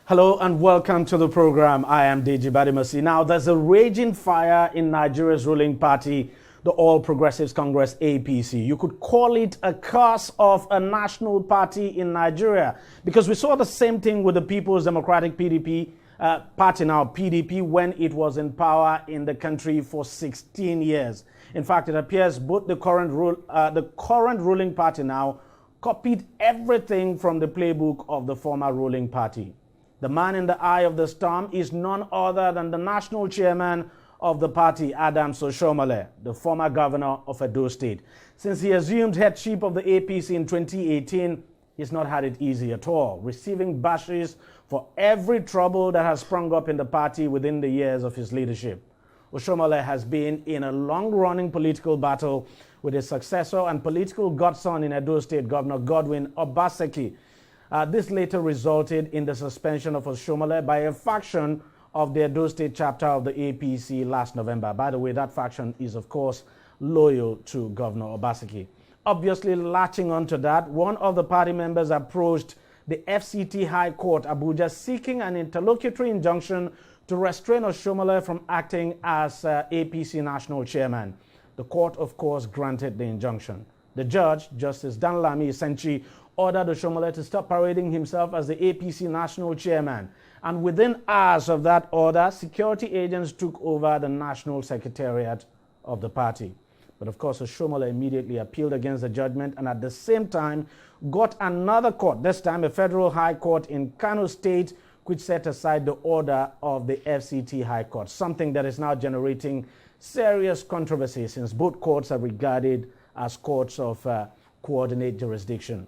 Hello and welcome to the program. I am DEJI. Now, there's a raging fire in Nigeria's ruling party, the All Progressives Congress, APC. You could call it a curse of a national party in Nigeria, because we saw the same thing with the People's Democratic Party, now PDP, when it was in power in the country for 16 years. In fact, it appears both the current ruling party now copied everything from the playbook of the former ruling party. The man in the eye of the storm is none other than the national chairman of the party, Adams Oshiomhole, the former governor of Edo State. Since he assumed headship of the APC in 2018, he's not had it easy at all, receiving bashes for every trouble that has sprung up in the party within the years of his leadership. Oshiomhole has been in a long-running political battle with his successor and political godson in Edo State, Governor Godwin Obaseki. This later resulted in the suspension of Oshiomhole by a faction of the Edo State chapter of the APC last November. By the way, that faction is, of course, loyal to Governor Obaseki. Obviously, latching onto that, one of the party members approached the FCT High Court, Abuja, seeking an interlocutory injunction to restrain Oshiomhole from acting as APC national chairman. The court, of course, granted the injunction. The judge, Justice Danlami Senchi, ordered Oshiomhole to stop parading himself as the APC national chairman. And within hours of that order, security agents took over the national secretariat of the party. But of course, Oshiomhole immediately appealed against the judgment and at the same time got another court, this time a federal high court in Kano State, which set aside the order of the FCT High Court, something that is now generating serious controversy since both courts are regarded as courts of coordinate jurisdiction.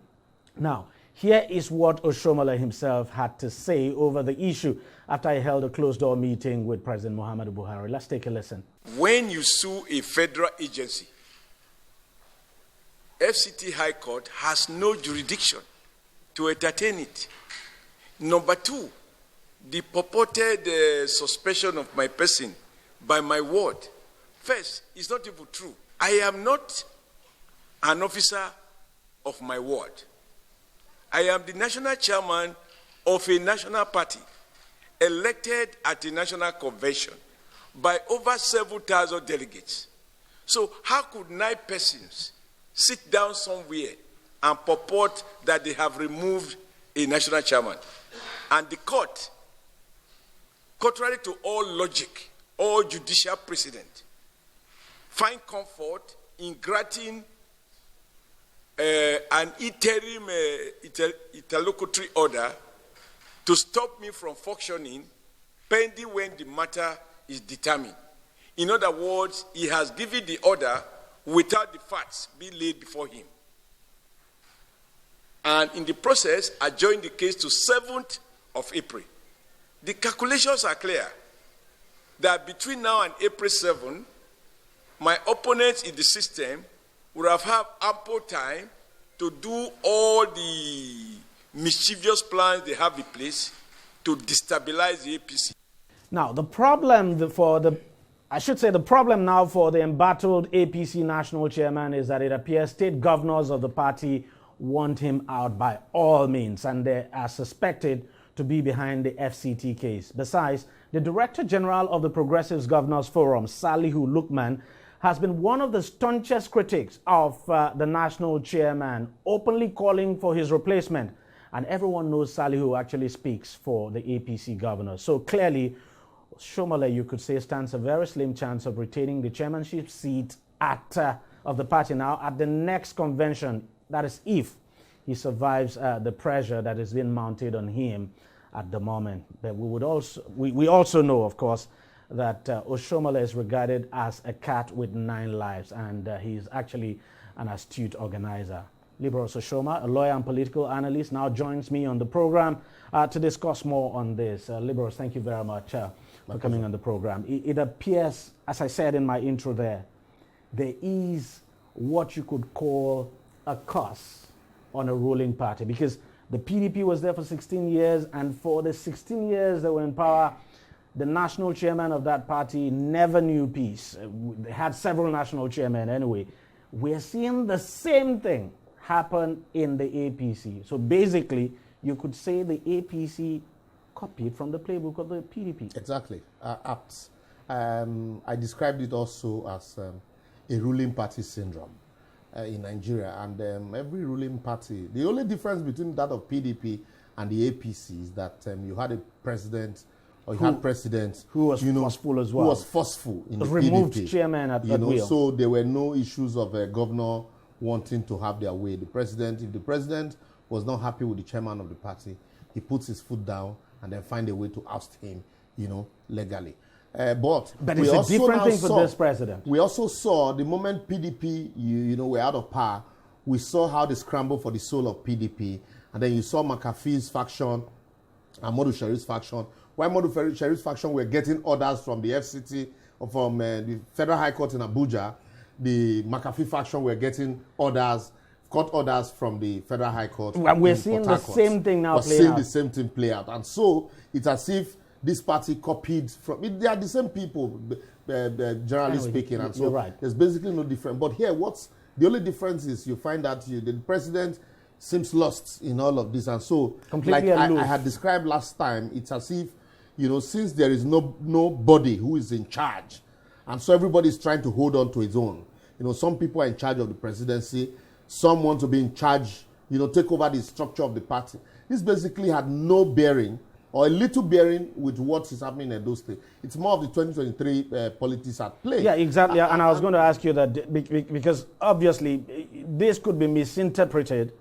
Now, here is what Oshiomhole himself had to say over the issue after he held a closed-door meeting with President Muhammadu Buhari. Let's take a listen. When you sue a federal agency, FCT High Court has no jurisdiction to entertain it. Number two, the purported suspension of my person by my word. First, it's not even true. I am not an officer of my ward. I am the national chairman of a national party elected at a national convention by over 7,000 delegates. So how could 9 persons sit down somewhere and purport that they have removed a national chairman? And the court, contrary to all logic, all judicial precedent, find comfort in granting an interim interlocutory order to stop me from functioning pending when the matter is determined. In other words, he has given the order without the facts being laid before him. And in the process, adjourned the case to 7th of April. The calculations are clear that between now and April 7, my opponents in the system would have had ample time to do all the mischievous plans they have in place to destabilize the APC. Now, the problem now for the embattled APC national chairman is that it appears state governors of the party want him out by all means, and they are suspected to be behind the FCT case. Besides, the Director General of the Progressives Governors Forum, Salihu Lukman, has been one of the staunchest critics of the national chairman, openly calling for his replacement. And everyone knows Salihu actually speaks for the APC governor. So clearly, Oshiomhole, you could say, stands a very slim chance of retaining the chairmanship seat of the party now at the next convention. That is if he survives the pressure that is being mounted on him at the moment. But we also know, of course, that Oshiomhole is regarded as a cat with 9 lives, and he's actually an astute organizer. Libros Oshiomhole, a lawyer and political analyst, now joins me on the program to discuss more on this. Libros, thank you very much for coming on the program. It appears, as I said in my intro there is what you could call a curse on a ruling party, because the PDP was there for 16 years, and for the 16 years they were in power, the national chairman of that party never knew peace. They had several national chairmen anyway. We're seeing the same thing happen in the APC. So basically, you could say the APC copied from the playbook of the PDP. Exactly. Apt. I described it also as a ruling party syndrome in Nigeria. And every ruling party, the only difference between that of PDP and the APC is that you had a president, or you had presidents who was forceful as well. Who was forceful in the removed PDP. Chairman at will. So there were no issues of a governor wanting to have their way. The president, if the president was not happy with the chairman of the party, he puts his foot down and then find a way to oust him, legally. But it's a different thing for this president. We also saw the moment PDP, were out of power, we saw how they scrambled for the soul of PDP. And then you saw McAfee's faction and Modu Sharif's faction. While Modu Sharif's faction were getting orders from the FCT, or from the Federal High Court in Abuja, the McAfee faction were getting court orders from the Federal High Court. And we're seeing the same thing now play out. We're seeing the same thing play out. And so it's as if this party copied from it. They are the same people, generally speaking. And so there's basically no difference. But here, the only difference is you find that the president seems lost in all of this. And so, completely like I had described last time, it's as if, since there is nobody who is in charge, and so everybody is trying to hold on to its own. Some people are in charge of the presidency. Some want to be in charge, take over the structure of the party. This basically had no bearing, or a little bearing, with what is happening in those states. It's more of the 2023 politics at play. Yeah, exactly. And I was going to ask you that because obviously this could be misinterpreted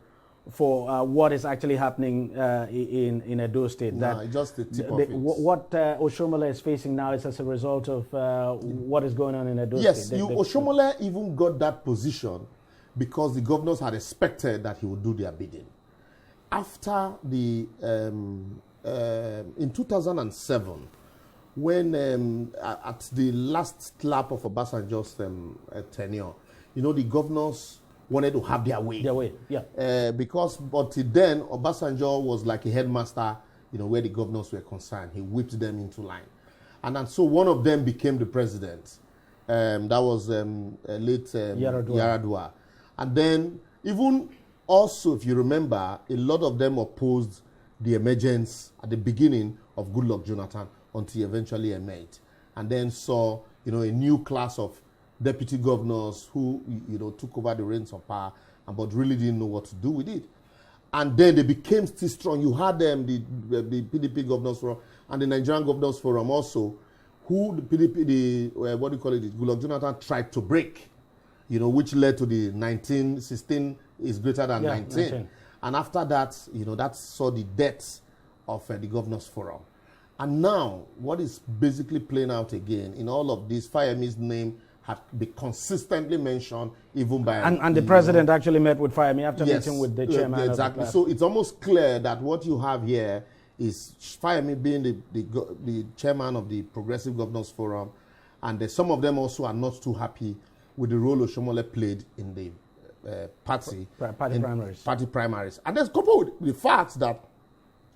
for what is actually happening in Edo State. No, just the tip of it. What Oshiomhole is facing now is as a result of what is going on in Edo State. Yes, Oshiomhole even got that position because the governors had expected that he would do their bidding. After the in 2007, when at the last lap of Obasanjo's tenure, the governors wanted to have their way. Their way, yeah. But then Obasanjo was like a headmaster, where the governors were concerned. He whipped them into line. And so one of them became the president. That was late Yaradua. And then even also, if you remember, a lot of them opposed the emergence at the beginning of Goodluck Jonathan until he eventually emerged. And then saw, a new class of deputy governors who, took over the reins of power, but really didn't know what to do with it. And then they became still strong. You had them, the PDP Governors Forum and the Nigerian Governors Forum also, who the PDP, Goodluck Jonathan tried to break, which led to the 16 is greater than 19. And after that, that saw the death of the Governors Forum. And now, what is basically playing out again in all of this, Fayemi's name had been consistently mentioned, even by... And the president actually met with Fayemi after meeting with the chairman. Exactly. So it's almost clear that what you have here is Fayemi being the chairman of the Progressive Governors Forum, and some of them also are not too happy with the role Oshiomhole played in the party primaries. And there's coupled with the fact that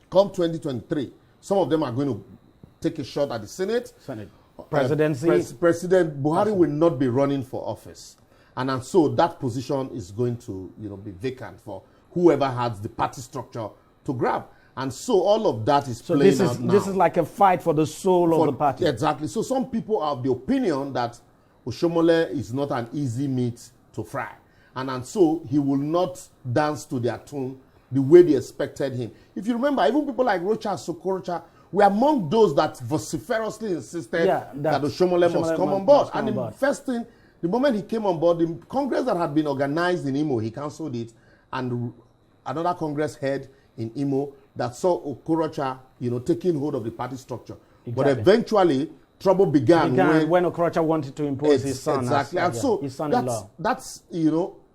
come 2023, some of them are going to take a shot at the Senate. Presidency. President Buhari will not be running for office. And so that position is going to be vacant for whoever has the party structure to grab. And so all of that is playing out now. This is like a fight for the soul of the party. Exactly. So some people are of the opinion that Oshiomhole is not an easy meat to fry. And so he will not dance to their tune the way they expected him. If you remember, even people like Rocha Sokorocha were among those that vociferously insisted that Oshiomhole must come on board. And the first thing, the moment he came on board, the Congress that had been organized in Imo, he cancelled it. And another Congress head in Imo that saw Okorocha, taking hold of the party structure. Exactly. But eventually, trouble began when Okorocha wanted to impose his son. Exactly. And so his son-in-law. That's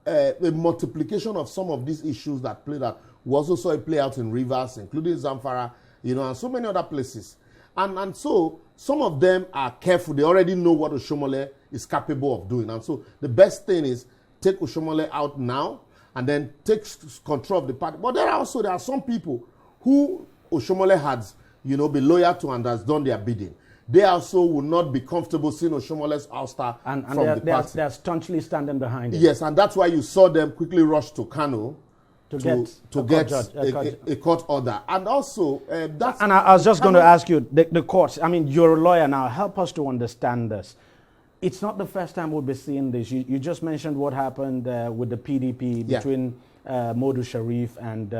a multiplication of some of these issues that played out. We also saw it play out in Rivers, including Zamfara, and so many other places. And so some of them are careful. They already know what Oshiomhole is capable of doing. And so the best thing is take Oshiomhole out now and then take control of the party. But there are some people who Oshiomhole has, been loyal to and has done their bidding. They also will not be comfortable seeing Oshiomole's ouster from the party. They're staunchly standing behind it. Yes, and that's why you saw them quickly rush to Kano to get a court order. And also, that's... And I was just going to ask you, the courts, I mean, you're a lawyer now, help us to understand this. It's not the first time we'll be seeing this. You just mentioned what happened with the PDP between Modu Sharif and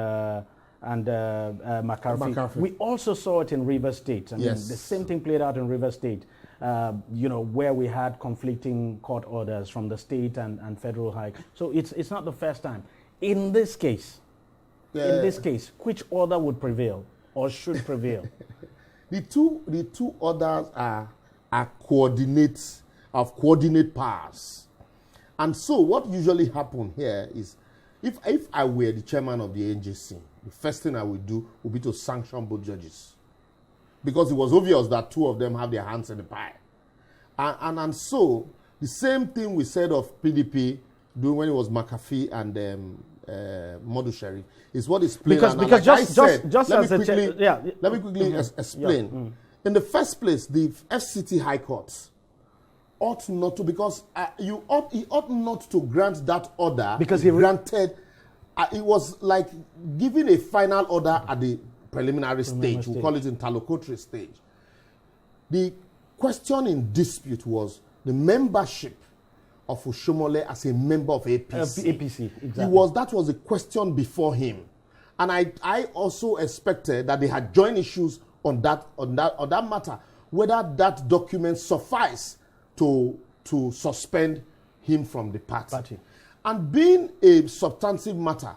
McCarthy. We also saw it in River State. I mean, the same thing played out in River State, where we had conflicting court orders from the state and federal high. So it's not the first time. In this case, which order would prevail or should prevail? The two orders are coordinate powers. And so what usually happens here is, if I were the chairman of the NJC, the first thing I would do would be to sanction both judges. Because it was obvious that two of them have their hands in the pie. And so, the same thing we said of PDP doing when it was McAfee and Modu Sharif is what is plain. Let me quickly explain. In the first place, the FCT High Court ought not to, because he ought not to grant that order because he granted. It was like giving a final order at the preliminary stage. We call it interlocutory stage. The question in dispute was the membership of Oshomole as a member of APC. Exactly. That was a question before him, and I also expected that they had joint issues on that matter, whether that document suffice to suspend him from the party. And being a substantive matter,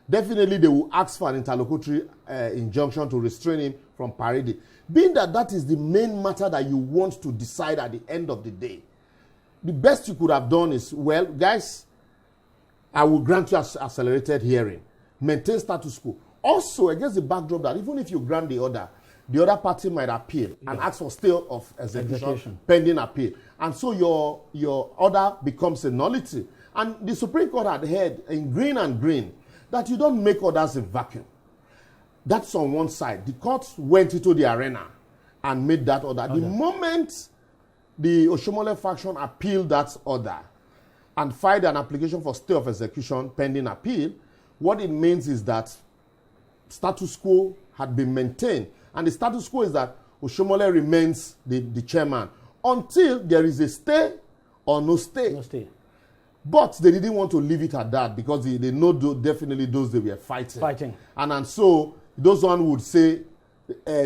definitely they will ask for an interlocutory injunction to restrain him from parading. Being that is the main matter that you want to decide at the end of the day, the best you could have done is, well, guys, I will grant you accelerated hearing. Maintain status quo. Also, against the backdrop that even if you grant the other party might appeal and ask for stay of execution pending appeal. And so your order becomes a nullity. And the Supreme Court had heard in green and green that you don't make orders in vacuum. That's on one side. The court went into the arena and made that order. The moment the Oshomole faction appealed that order and filed an application for stay of execution pending appeal, what it means is that status quo had been maintained. And the status quo is that Oshomole remains the chairman until there is a stay or no stay. No stay. But they didn't want to leave it at that because they know definitely those they were fighting. And so those one would say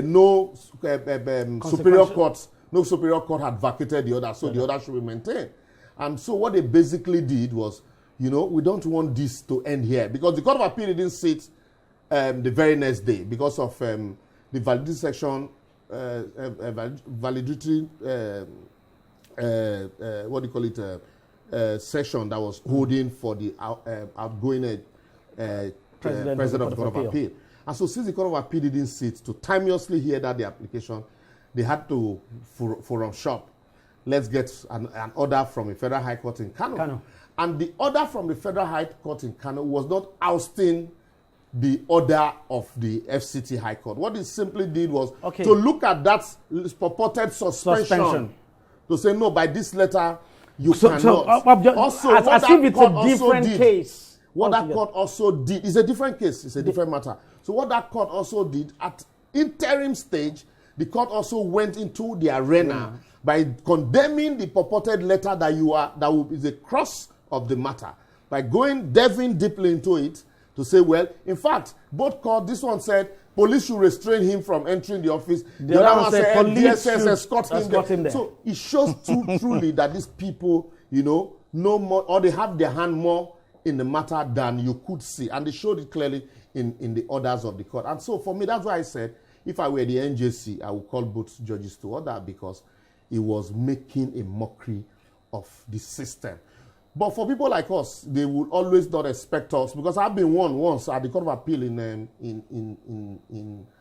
no superior court had vacated the order, so the order should be maintained. And so what they basically did was, we don't want this to end here, because the Court of Appeal didn't sit the very next day because of the validity section, validity, session that was holding for the outgoing president of the Court of Appeal. And so since the Court of Appeal didn't sit to timeously hear that the application, they had to forum shop. Let's get an order from the Federal High Court in Kano. And the order from the Federal High Court in Kano was not ousting the order of the FCT High Court. What it simply did was to look at that purported suspension. To say, no, by this letter, you cannot. Also, as if it's a different case. What that court also did is a different case. It's a different matter. So what that court also did at interim stage, the court also went into the arena by condemning the purported letter that is a cross of the matter, by delving deeply into it to say, well, in fact, both court, this one said police should restrain him from entering the office. The other one said DSS escort him there. So it shows truly that these people, know more, or they have their hand more in the matter than you could see. And they showed it clearly in the orders of the court. And so for me, that's why I said, if I were the NJC, I would call both judges to order, because it was making a mockery of the system. But for people like us, they would always not expect us, because I've been warned once at the Court of Appeal in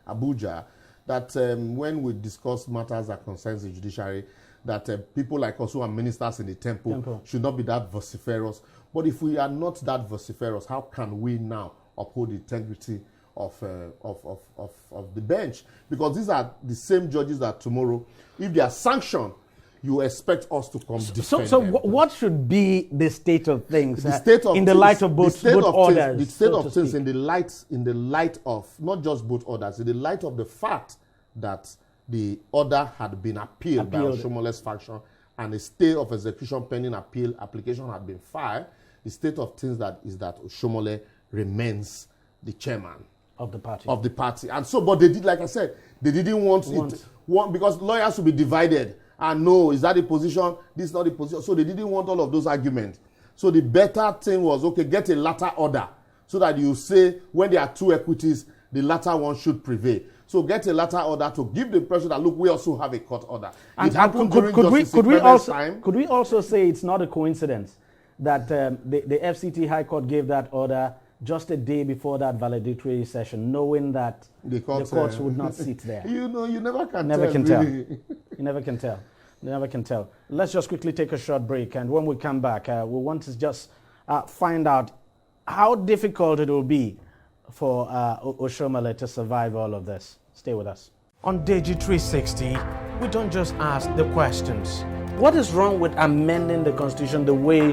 Abuja that when we discuss matters that concerns the judiciary, that people like us who are ministers in the temple should not be that vociferous. But if we are not that vociferous, how can we now uphold the integrity of the bench? Because these are the same judges that tomorrow, if they are sanctioned, you expect us to come defend So them. what should be the state of things The state of in the things, light of both orders? The state so of things in the light of not just both orders, in the light of the fact that the order had been appealed by Oshomole's faction and a stay of execution pending appeal application had been filed. The state of things is that Oshomole remains the chairman of the party. And so, but they did, like I said, they didn't want it because lawyers will be divided. And no, is that the position? This is not the position. So they didn't want all of those arguments. So the better thing was, okay, get a latter order so that you say when there are two equities, the latter one should prevail. So get a latter order to give the impression that, look, we also have a court order. And it happened during Justice Ikpeme's time. Could we also say it's not a coincidence that the FCT High Court gave that order just a day before that valedictory session, knowing that the courts would not sit there? You never can tell. Really. You never can tell. You never can tell. Let's just quickly take a short break, and when we come back, we want to just find out how difficult it will be for Oshomole to survive all of this. Stay with us. On DEJI 360, we don't just ask the questions. What is wrong with amending the Constitution the way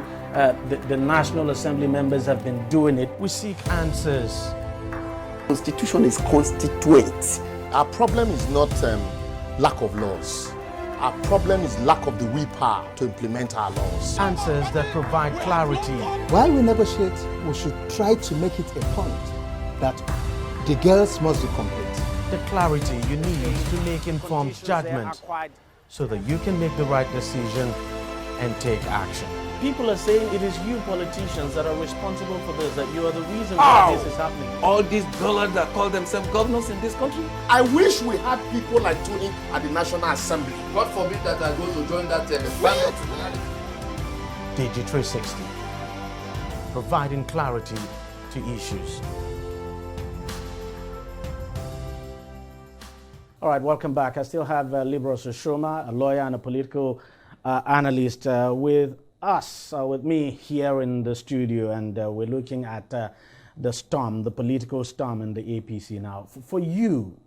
the National Assembly members have been doing it? We seek answers. Constitution is constituent. Our problem is not lack of laws. Our problem is lack of the willpower to implement our laws. Answers that provide clarity. While we negotiate, we should try to make it a point that the girls must be complete. The clarity you need to make informed judgment so that you can make the right decision and take action. People are saying it is you politicians that are responsible for this, that you are the reason why this is happening. All these dullards that call themselves governors in this country. I wish we had people like Tony at the National Assembly. God forbid that I go to join that band. DEJI 360, providing clarity to issues. All right, welcome back. I still have Libros Oshoma, a lawyer and a political analyst, with us, with me here in the studio, and we're looking at the storm, the political storm in the APC now. For you,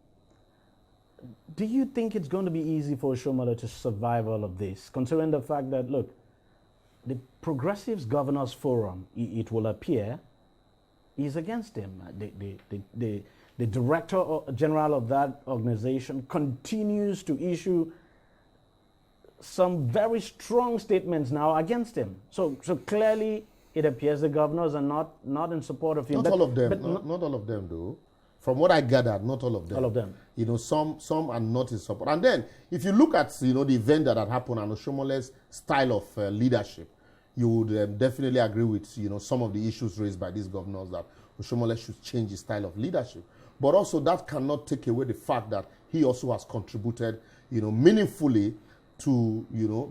do you think it's going to be easy for Oshomole to survive all of this, considering the fact that, look, the Progressives Governors Forum, it will appear, is against him. The director general of that organization continues to issue some very strong statements now against him. So clearly, it appears the governors are not in support of him. Not all of them. Not all of them, though. From what I gathered, not all of them. All of them. Some are not in support. And then, if you look at the event that had happened and Oshomole's style of leadership, you would definitely agree with some of the issues raised by these governors that Oshomole should change his style of leadership. But also that cannot take away the fact that he also has contributed, meaningfully to,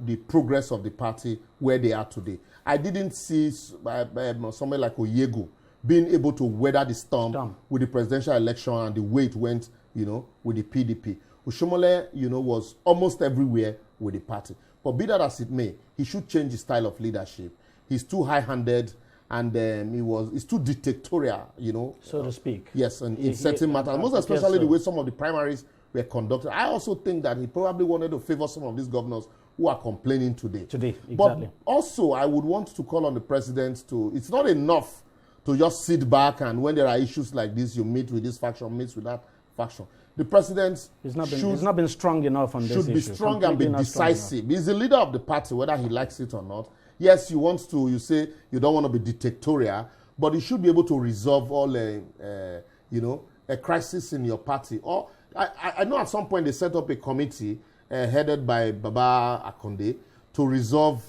the progress of the party where they are today. I didn't see somebody like Oyego being able to weather the storm with the presidential election and the way it went, with the PDP. Oshomole, was almost everywhere with the party. But be that as it may, he should change his style of leadership. He's too high-handed, and he's too dictatorial, so to speak. Yes, and in certain matters, most especially the way some of the primaries were conducted. I also think that he probably wanted to favor some of these governors who are complaining today. Exactly. But also, I would want to call on the president it's not enough to just sit back and when there are issues like this, you meet with this faction, meet with that faction. The president he's not been strong enough on this issue. Should be strong and be decisive. He's the leader of the party, whether he likes it or not. Yes, you say you don't want to be dictatorial, but you should be able to resolve all a crisis in your party. Or I know at some point they set up a committee headed by Baba Akonde to resolve,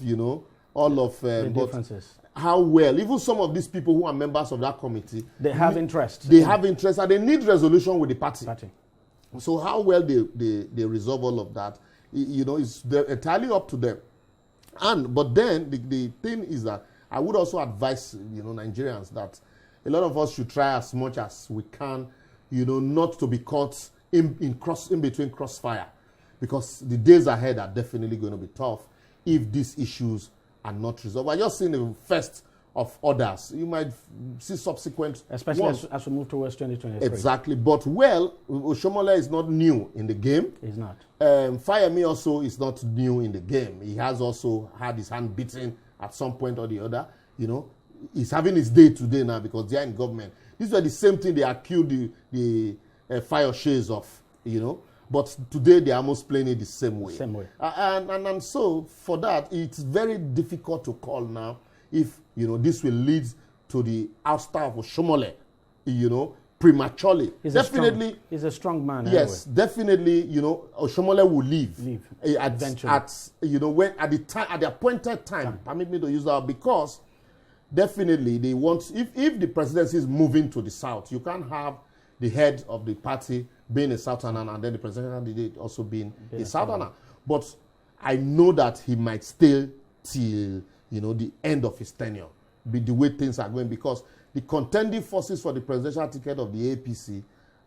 all of the differences. How well, even some of these people who are members of that committee, they have interest. They have interest and they need resolution with the party. So how well they resolve all of that, it's entirely up to them. But then the thing is that I would also advise Nigerians that a lot of us should try as much as we can, not to be caught in between crossfire, because the days ahead are definitely going to be tough if these issues are not resolved. I just seen the first of others. You might see subsequent Especially ones. as we move towards 2023. Exactly. But, well, Oshomole is not new in the game. He's not. Fayemi also is not new in the game. He has also had his hand beaten at some point or the other. You know, he's having his day today now because they are in government. These were the same thing they accused the fire shades of, you know. But today they are almost playing it the same way. Same way. And so for that, it's very difficult to call now if, you know, this will lead to the ouster of Oshomole, you know, prematurely. He's a strong man. Yes, anyway. definitely. You know, Oshomole will leave Eventually. at the appointed time. Permit me to use that, because definitely they want, if the presidency is moving to the south, you can't have the head of the party being a southerner and then the presidential candidate also being a southerner. But I know that he might stay till, you know, the end of his tenure, be the way things are going, because the contending forces for the presidential ticket of the APC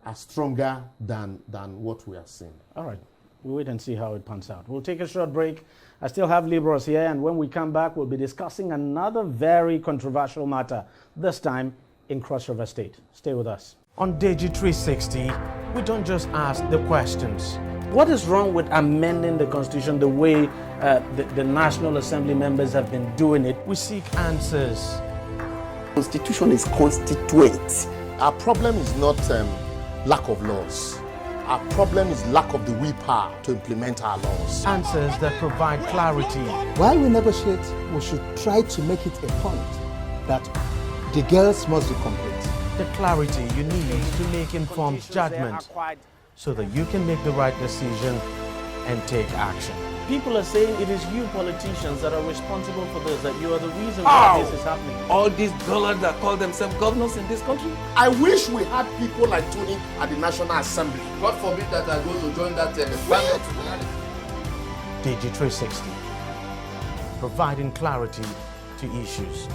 are stronger than what we are seeing. All right. We'll wait and see how it pans out. We'll take a short break. I still have Libros here, and when we come back, we'll be discussing another very controversial matter, this time in Cross River State. Stay with us. On DEJI 360, we don't just ask the questions. What is wrong with amending the Constitution the way the National Assembly members have been doing it? We seek answers. Constitution is constituent. Our problem is not lack of laws. Our problem is lack of the willpower to implement our laws. Answers that provide clarity. While we negotiate, we should try to make it a point that the girls must be complete. The clarity you need to make informed judgment so that you can make the right decision and take action. People are saying it is you politicians that are responsible for this, that you are the reason why this is happening. All these dullards that call themselves governors in this country. I wish we had people like Tony at the National Assembly. God forbid that I go to join that band. DEJI 360, providing clarity to issues.